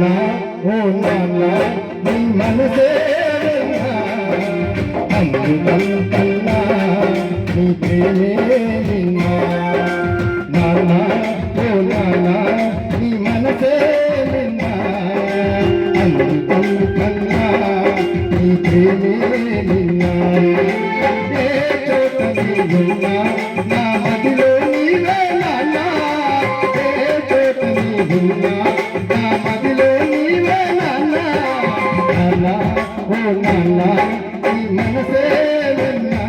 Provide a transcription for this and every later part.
నాన్న ఓ నాన్న నీ మనసే అమృతం కన్నా నీ ప్రేమే నిన్నా నాన్న ఓ నాన్న నీ మనసే నిన్నా అమృతం కన్నా నీ ప్రేమే నిన్నా ఏ చోట నీవున్నా నా మదిలో నీవే నాన్న ఏ చోట నీవున్నా నా మదిలో నీవే నాన్న నాన్న ఓ నాన్న నీ మనసే నిన్నా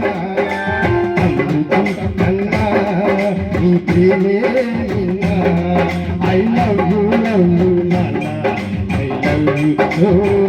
అమృతం కన్నా నీ ప్రేమే నిన్నా I love you నాన్న I love you